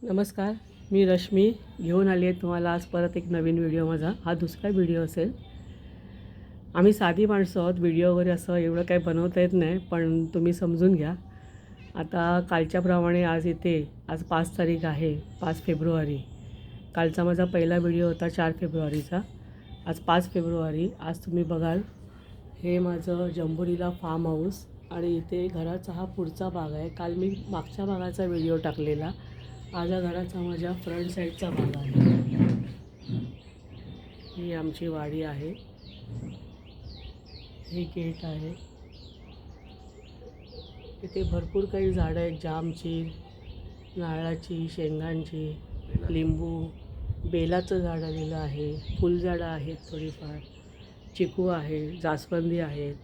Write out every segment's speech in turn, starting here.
नमस्कार, मी रश्मी घेऊन आली आहे तुम्हाला आज परत एक नवीन व्हिडिओ. माझा हा दुसरा व्हिडिओ असेल. आम्ही साधी माणसं आहोत, व्हिडिओ वगैरे असं एवढं काही बनवता येत नाही, पण तुम्ही समजून घ्या. आता कालच्याप्रमाणे आज 5 तारीख आहे, 5 फेब्रुवारी. कालचा माझा पहिला व्हिडिओ होता 4 फेब्रुवारीचा. आज 5 फेब्रुवारी. आज तुम्ही बघाल हे माझं जंबुरीला फार्म हाऊस आणि इथे घराचा हा पुढचा भाग आहे. काल मी मागच्या भागाचा व्हिडिओ टाकलेला. आज हा घराचा माझ्या फ्रंट साईडचा भाग आहे. ही आमची वाडी आहे, हे गेट आहे. इथे भरपूर काही झाडं आहेत, जामची, नारळाची, शेंगांची, लिंबू, बेलाचं झाड आलेलं आहे, फुलझाडं आहेत थोडीफार, चिकू आहे, जास्वंदी आहेत.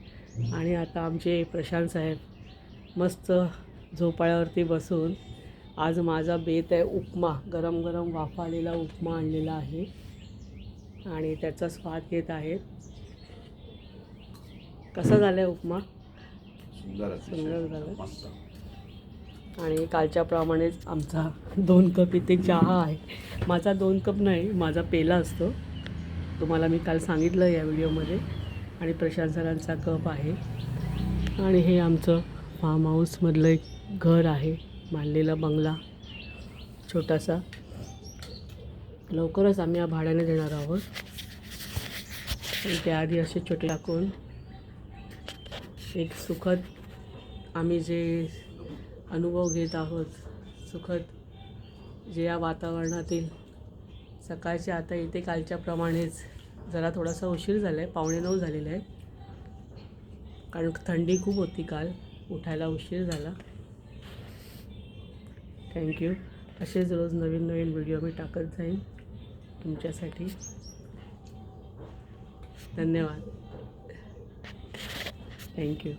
आणि आता आमचे प्रशांत साहेब मस्त झोपाळ्यावरती बसून आज माझा बेत आहे उपमा, गरम गरम वाफा आलेला उपमा आणलेला आहे आणि त्याचा स्वाद घेत आहेत. कसा झाला आहे उपमा? सुंदर झाला. आणि कालच्याप्रमाणेच आमचा 2 कप इथे चहा आहे. माझा 2 कप नाही, माझा पेला असतो, तुम्हाला मी काल सांगितलं या व्हिडिओमध्ये. आणि प्रशांत सरांचा कप आहे. आणि हे आमचं फार्म हाऊसमधलं एक घर आहे, बांधलेला बंगला छोटासा. लवकरच आम्ही या भाड्याने देणार आहोत. पण त्याआधी असे छोटे टाकून एक सुखद आम्ही जे अनुभव घेत आहोत, सुखद जे या वातावरणातील सकाळच्या. आता इथे कालच्याप्रमाणेच जरा थोडासा उशीर झाला आहे, 8:45 झालेला आहे, कारण थंडी खूप होती काल, उठायला उशीर झाला. थँक्यू. असेच रोज नवीन नवीन व्हिडिओ मी टाकत जाईन तुमच्यासाठी. धन्यवाद. थँक्यू.